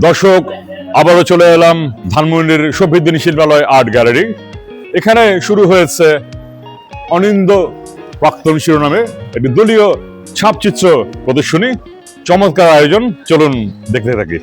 দর্শক, আবারও চলে এলাম ধানমন্ডির শফিউদ্দিন শিল্পালয় আর্ট গ্যালারি। এখানে শুরু হয়েছে অনিন্দ প্রাক্তন শিরোনামে একটি দলীয় ছাপচিত্র প্রদর্শনী। চমৎকার আয়োজন, চলুন দেখতে থাকি।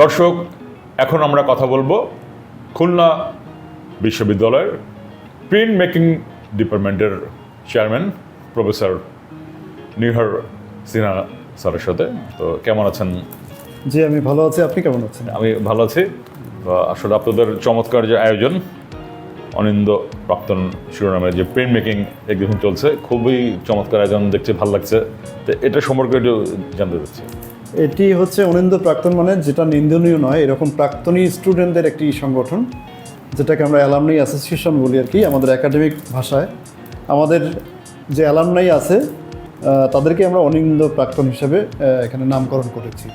দর্শক, এখন আমরা কথা বলবো খুলনা বিশ্ববিদ্যালয়ের প্রিন্ট মেকিং ডিপার্টমেন্টের চেয়ারম্যান প্রফেসর নিহার সিনহা স্যারের সাথে। তো কেমন আছেন? জি, আমি ভালো আছি। আপনি কেমন আছেন? আমি ভালো আছি। আসলে আপনাদের চমৎকার যে আয়োজন, অনিন্দ প্রাক্তন শিরোনামে যে প্রিন্ট মেকিং এক্সিবিশন চলছে, খুবই চমৎকার আয়োজন, দেখতে ভালো লাগছে। তো এটা সম্পর্কে একটু জানতে চাচ্ছি। এটি হচ্ছে অনিন্দ প্রাক্তন, মানে যেটা নিন্দনীয় নয়, এরকম প্রাক্তনী স্টুডেন্টদের একটি সংগঠন, যেটাকে আমরা অ্যালামনাই অ্যাসোসিয়েশন বলি আর কি আমাদের একাডেমিক ভাষায়। আমাদের যে অ্যালামনাই আছে তাদেরকে আমরা অনিন্দ প্রাক্তন হিসেবে এখানে নামকরণ করেছি।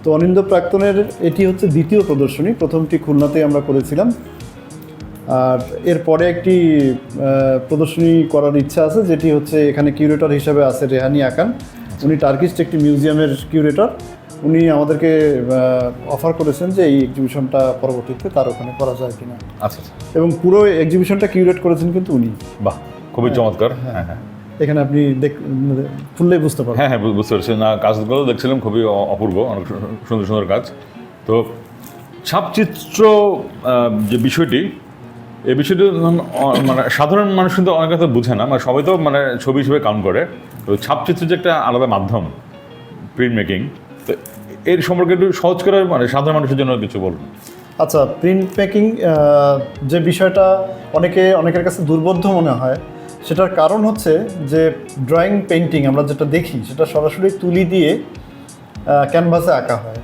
তো অনিন্দ প্রাক্তনের এটি হচ্ছে দ্বিতীয় প্রদর্শনী। প্রথমটি খুলনাতে আমরা করেছিলাম, আর এরপরে একটি প্রদর্শনী করার ইচ্ছা আছে, যেটি হচ্ছে এখানে কিউরেটর হিসেবে আছে রেহানি আকান। উনি টার্কিশ একটি মিউজিয়ামের কিউরেটর। উনি আমাদেরকে অফার করেছেন যে এই এক্সিবিশনটা পরবর্তীতে তার ওখানে করা যায় কিনা। আচ্ছা, এবং পুরো এক্সিবিশনটা কিউরেট করেছেন কিন্তু উনি। বাহ, খুবই চমৎকার। হ্যাঁ হ্যাঁ, এখানে আপনি খুললেই বুঝতে পারবেন। হ্যাঁ হ্যাঁ, বুঝতে পারছি। না, কাজগুলো দেখছিলাম, খুবই অপূর্ব, অনেক সুন্দর সুন্দর কাজ। তো ছাপচিত্র যে বিষয়টি, এই বিষয়টি মানে সাধারণ মানুষ কিন্তু অনেক কথা বুঝে না, মানে সবাই তো মানে ছবি হিসেবে কাউন্ট করে। তো ছাপচিত্র যে একটা আলাদা মাধ্যম, প্রিন্ট মেকিং, তো এর সম্পর্কে একটু সহজ করে মানে সাধারণ মানুষের জন্য কিছু বলুন। আচ্ছা, প্রিন্ট মেকিং যে বিষয়টা অনেকের কাছে দুর্বোধ্য মনে হয়, সেটার কারণ হচ্ছে যে ড্রয়িং পেইন্টিং আমরা যেটা দেখি সেটা সরাসরি তুলি দিয়ে ক্যানভাসে আঁকা হয়।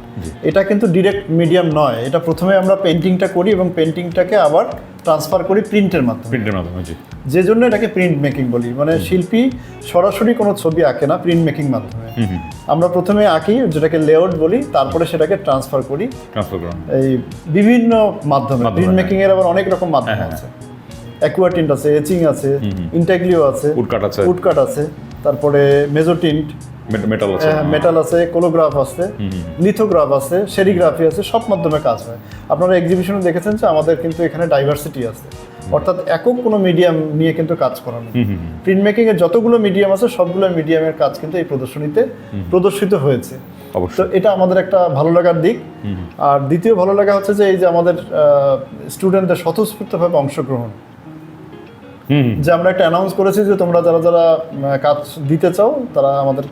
এটা কিন্তু ডিরেক্ট মিডিয়াম নয়। এটা প্রথমে আমরা পেইন্টিংটা করি এবং পেইন্টিংটাকে আবার ট্রান্সফার করি প্রিন্টের মাধ্যমে। যে জন্য এটাকে প্রিন্ট মেকিং বলি। মানে শিল্পী সরাসরি কোনো ছবি আঁকে না, প্রিন্ট মেকিং মাধ্যমে আমরা প্রথমে আঁকি, যেটাকে লেআউট বলি, তারপরে সেটাকে ট্রান্সফার করি এই বিভিন্ন মাধ্যমে। প্রিন্ট মেকিং এর আবার অনেক রকম মাধ্যম আছে। অ্যাকুয়াটিন্ট আছে, এচিং আছে, ইন্টাগ্লিও আছে, উডকাট আছে, তারপরে মেজোটিন্ট, মেটাল আছে, কোলোগ্রাফ আছে, লিথোগ্রাফ আছে, সেরিগ্রাফি আছে, সব মাধ্যমে কাজ হয়। আপনারা এক্সিবিশনে দেখেছেন যে আমাদের কিন্তু এখানে ডাইভার্সিটি আছে, অর্থাৎ একক কোনো মিডিয়াম নিয়ে কিন্তু কাজ করানো। প্রিন্ট মেকিং এর যতগুলো মিডিয়াম আছে সবগুলো মিডিয়ামের কাজ কিন্তু এই প্রদর্শনীতে প্রদর্শিত হয়েছে। তো এটা আমাদের একটা ভালো লাগার দিক। আর দ্বিতীয় ভালো লাগা হচ্ছে যে এই যে আমাদের স্টুডেন্টদের স্বতঃস্ফূর্তভাবে অংশগ্রহণ, যে আমরা একটা অ্যানাউন্স করেছি যে তোমরা যারা যারা কাজ দিতে চাও তারা আমাদের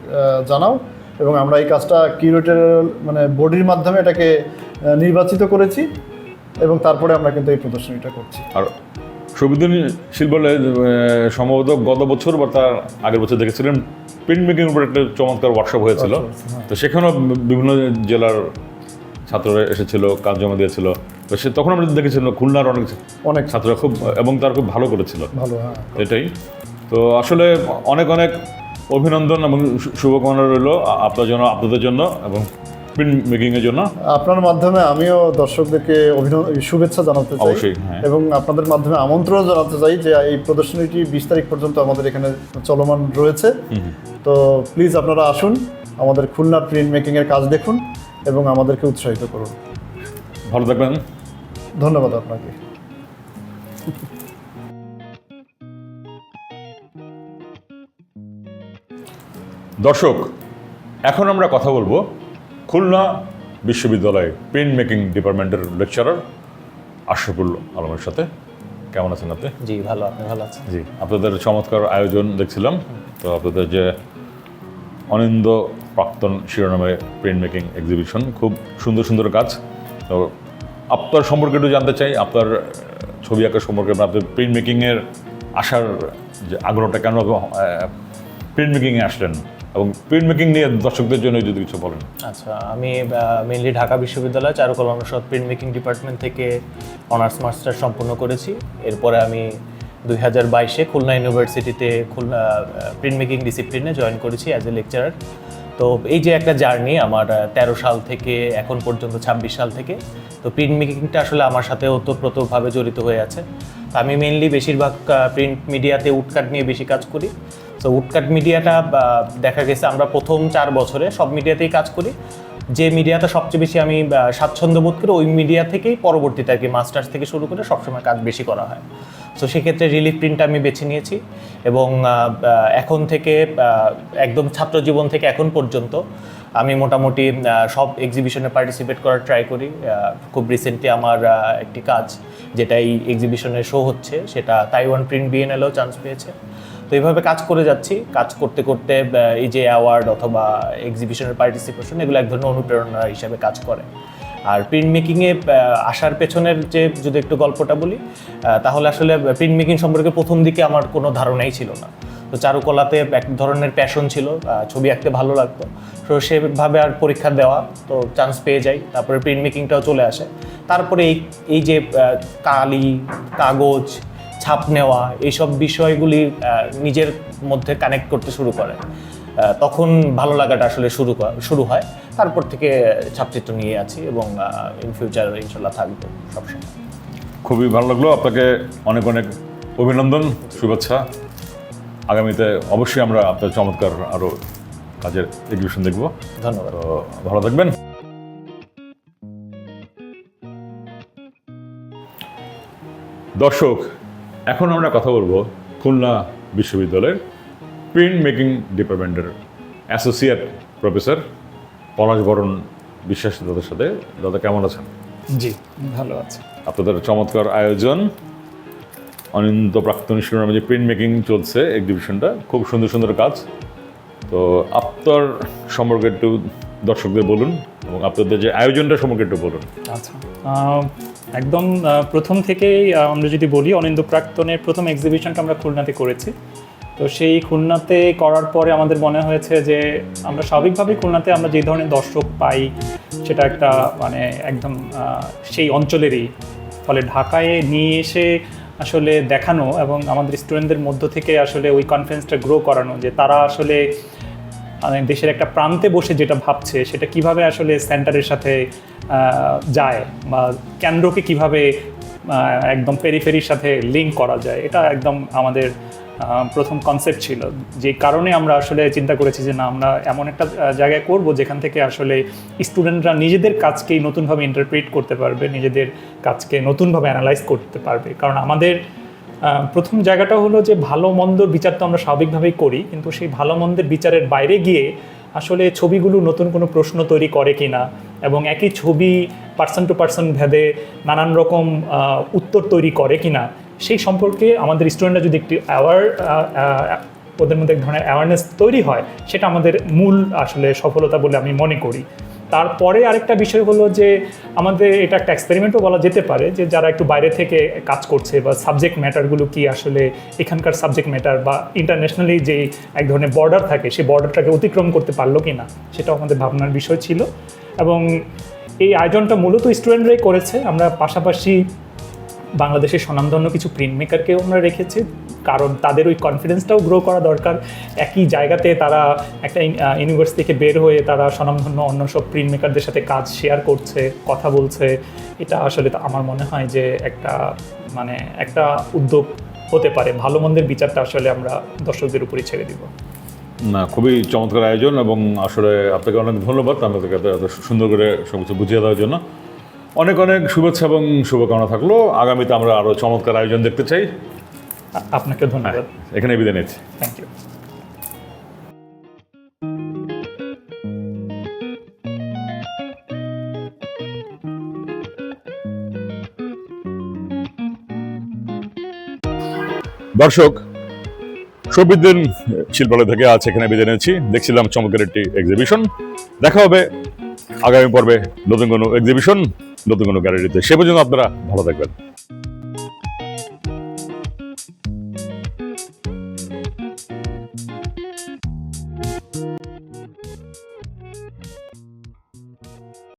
জানাও, এবং আমরা এই কাজটা কিউরেটর মানে বডির মাধ্যমে এটাকে নির্বাচিত করেছি, এবং তারপরে আমরা কিন্তু এই প্রদর্শনীটা করছি। আর সংবেদনশীল বলে সম্ভবত গত বছর বা তার আগের বছর দেখেছিলেন প্রিন্ট মেকিং উপর একটা চমৎকার ওয়ার্কশপ হয়েছিল। তো সেখানেও বিভিন্ন জেলার ছাত্ররা এসেছিল, কাজ জমা দিয়েছিল। তো তখন আমরা দেখেছিলাম খুলনার অনেক ছাত্ররা খুব, এবং তারা খুব ভালো করেছিল। এটাই তো আসলে অনেক অনেক অভিনন্দন এবং শুভকামনা রইল আপনাদের জন্য এবং প্রিন্ট মেকিংয়ের জন্য। আপনার মাধ্যমে আমিও দর্শকদেরকে শুভেচ্ছা জানাতে চাই, এবং আপনাদের মাধ্যমে আমন্ত্রণ জানাতে চাই যে এই প্রদর্শনীটি 20 তারিখ পর্যন্ত আমাদের এখানে চলমান রয়েছে। তো প্লিজ আপনারা আসুন, আমাদের খুলনার প্রিন্ট মেকিংয়ের কাজ দেখুন এবং আমাদেরকে উৎসাহিত করুন। ভালো থাকবেন। ধন্যবাদ আপনাকে। দর্শক, এখন আমরা কথা বলবো খুলনা বিশ্ববিদ্যালয়ে প্রিন্ট মেকিং ডিপার্টমেন্টের লেকচারার আশরাফুল আলমের সাথে। কেমন আছেন আপনি? জি ভালো, আপনি ভালো আছেন? জি, আপনাদের চমৎকার আয়োজন দেখছিলাম। তো আপনাদের যে অনিন্দ প্রাক্তন শিরোনামে প্রিন্ট মেকিং এক্সিবিশন, খুব সুন্দর সুন্দর কাজ। তো আপনার সম্পর্কে একটু জানতে চাই, আপনার ছবি আঁকার সম্পর্কে, আপনার প্রিন্ট মেকিংয়ের আসার যে আগ্রহটা, কেন প্রিন্ট মেকিংয়ে আসলেন, এবং প্রিন্ট মেকিং নিয়ে দর্শকদের জন্য যদি কিছু বলেন। আচ্ছা, আমি মেইনলি ঢাকা বিশ্ববিদ্যালয় চারুকলা অনুষদ প্রিন্ট মেকিং ডিপার্টমেন্ট থেকে অনার্স মাস্টার সম্পন্ন করেছি। এরপরে আমি 2022-এ খুলনা ইউনিভার্সিটিতে খুলনা প্রিন্ট মেকিং ডিসিপ্লিনে জয়েন করেছি অ্যাজ এ লেকচারার। তো এই যে একটা জার্নি আমার 13 সাল থেকে এখন পর্যন্ত 26 সাল থেকে, তো প্রিন্ট মেকিংটা আসলে আমার সাথে ওতপ্রোতভাবে জড়িত হয়ে আছে। তো আমি মেইনলি বেশিরভাগ প্রিন্ট মিডিয়াতে উডকাট নিয়ে বেশি কাজ করি। তো উডকাট মিডিয়াটা দেখা গেছে আমরা প্রথম 4 বছরে সব মিডিয়াতেই কাজ করি, যে মিডিয়াটা সবচেয়ে বেশি আমি স্বাচ্ছন্দ্য বোধ করি ওই মিডিয়া থেকেই পরবর্তীতে আর কি মাস্টার্স থেকে শুরু করে সবসময় কাজ বেশি করা হয়। সো সেক্ষেত্রে রিলিফ প্রিন্টটা আমি বেছে নিয়েছি এবং এখন থেকে একদম ছাত্র জীবন থেকে এখন পর্যন্ত আমি মোটামুটি সব এক্সিবিশনে পার্টিসিপেট করার ট্রাই করি। খুব রিসেন্টলি আমার একটি কাজ যেটা এই এক্সিবিশনে শো হচ্ছে সেটা তাইওয়ান প্রিন্ট বিএনএলেও চান্স পেয়েছে। তো এইভাবে কাজ করে যাচ্ছি, কাজ করতে করতে এই যে অ্যাওয়ার্ড অথবা এক্সিবিশনের পার্টিসিপেশন এগুলো এক ধরনের অনুপ্রেরণা হিসাবে কাজ করে। আর প্রিন্ট মেকিংয়ে আসার পেছনের যে যদি একটু গল্পটা বলি তাহলে আসলে প্রিন্ট মেকিং সম্পর্কে প্রথম দিকে আমার কোনো ধারণাই ছিল না। তো চারুকলাতে এক ধরনের প্যাশন ছিল, ছবি আঁকতে ভালো লাগতো, তো সেভাবে আর পরীক্ষা দেওয়া, তো চান্স পেয়ে যাই, তারপরে প্রিন্ট মেকিংটাও চলে আসে। তারপরে এই যে কালি, কাগজ, ছাপ নেওয়া এইসব বিষয়গুলি নিজের মধ্যে কানেক্ট করতে শুরু করে, তখন ভালো লাগাটা আসলে শুরু হয়। তারপর থেকে ছাপচিত্র নিয়ে আছি এবং ইন ফিউচার ইনশাল্লাহ থাকবো সবসময়। খুবই ভালো লাগলো, আপনাকে অনেক অনেক অভিনন্দন, শুভেচ্ছা। আগামীতে অবশ্যই আমরা আপনার চমৎকার আরও কাজের এক্সিবিশন দেখব। ধন্যবাদ। তো ভালো থাকবেন। দর্শক, এখন আমরা কথা বলবো খুলনা বিশ্ববিদ্যালয়ের প্রিন্ট মেকিং ডিপার্টমেন্টের অ্যাসোসিয়েট প্রফেসর পলাশ বরণ বিশ্বাস দাদার সাথে। দাদা কেমন আছেন? জি, ভালো আছে। আপনাদের চমৎকার আয়োজন, অনিন্দ প্রাক্তন শিরোনামে যে প্রিন্ট মেকিং চলছে এক্সিবিশনটা, খুব সুন্দর সুন্দর কাজ। তো আপনার সম্পর্কে একটু দর্শকদের বলুন এবং আপনাদের যে আয়োজনটা সম্পর্কে একটু বলুন। আচ্ছা, একদম প্রথম থেকেই আমরা যদি বলি, অনিন্দ প্রাক্তনের প্রথম এক্সিবিশনটা আমরা খুলনাতে করেছি। তো সেই খুলনাতে করার পরে আমাদের মনে হয়েছে যে আমরা স্বাভাবিকভাবেই খুলনাতে আমরা যে ধরনের দর্শক পাই সেটা একটা মানে একদম সেই অঞ্চলেরই, ফলে ঢাকায় নিয়ে এসে আসলে দেখানো এবং আমাদের স্টুডেন্টদের মধ্য থেকে আসলে ওই কনফিডেন্সটা গ্রো করানো যে তারা আসলে মানে দেশের একটা প্রান্তে বসে যেটা ভাবছে সেটা কিভাবে আসলে সেন্টারের সাথে যায় বা কেন্দ্রকে কিভাবে একদম পেরিফেরির সাথে লিঙ্ক করা যায়, এটা একদম আমাদের প্রথম কনসেপ্ট ছিল। যে কারণে আমরা আসলে চিন্তা করেছি যে না, আমরা এমন একটা জায়গায় করব যেখান থেকে আসলে স্টুডেন্টরা নিজেদের কাজকেই নতুনভাবে ইন্টারপ্রিট করতে পারবে, নিজেদের কাজকে নতুনভাবে অ্যানালাইজ করতে পারবে। কারণ আমাদের প্রথম জায়গাটা হলো যে ভালো মন্দর বিচার তো আমরা স্বাভাবিকভাবেই করি, কিন্তু সেই ভালো মন্দের বিচারের বাইরে গিয়ে আসলে ছবিগুলো নতুন কোনো প্রশ্ন তৈরি করে কিনা এবং একই ছবি পার্সন টু পার্সন ভেদে নানান রকম উত্তর তৈরি করে কিনা সেই সম্পর্কে আমাদের স্টুডেন্টরা যদি একটি ওদের মধ্যে এক ধরনের অ্যাওয়ারনেস তৈরি হয়, সেটা আমাদের মূল আসলে সফলতা বলে আমি মনে করি। তারপরে আরেকটা বিষয় হলো যে আমাদের এটা একটা এক্সপেরিমেন্টও বলা যেতে পারে যে যারা একটু বাইরে থেকে কাজ করছে বা সাবজেক্ট ম্যাটারগুলো কি আসলে এখানকার সাবজেক্ট ম্যাটার বা ইন্টারন্যাশনালি যে এক ধরনের বর্ডার থাকে সেই বর্ডারটাকে অতিক্রম করতে পারলো কি না, সেটাও আমাদের ভাবনার বিষয় ছিল। এবং এই আয়োজনটা মূলত স্টুডেন্টরাই করেছে। আমরা পাশাপাশি বাংলাদেশের স্বনামধন্য কিছু প্রিন্ট মেকারকেও আমরা রেখেছি, কারণ তাদের ওই কনফিডেন্সটাও গ্রো করা দরকার। একই জায়গাতে তারা একটা ইউনিভার্সিটি থেকে বের হয়ে তারা স্বনামধন্য অন্য সব প্রিন্ট মেকারদের সাথে কাজ শেয়ার করছে, কথা বলছে। এটা আসলে আমার মনে হয় যে একটা উদ্যোগ হতে পারে। ভালো মন্দের বিচারটা আসলে আমরা দর্শকদের উপরই ছেড়ে দিব। না, খুবই চমৎকার আয়োজন এবং আসলে আপনাকে অনেক ধন্যবাদ আমাদেরকে এত সুন্দর করে সব কিছু বুঝিয়ে দেওয়ার জন্য। অনেক অনেক শুভেচ্ছা এবং শুভকামনা থাকলো। আগামীতে আমরা আরও চমৎকার আয়োজন দেখতে চাই। আপনাকে ধন্যবাদ। এখানে বিদায় নিচ্ছি। Thank you. দর্শক, শফিউদ্দিন শিল্পালয় থেকে আজ এখানে বিদায় নিচ্ছি। দেখছিলাম চমৎকার একটি এক্সিবিশন। দেখা হবে আগামী পর্বে নতুন কোনো এক্সিবিশন, নতুন কোনো গ্যালারিতে। সে পর্যন্ত আপনারা ভালো থাকবেন।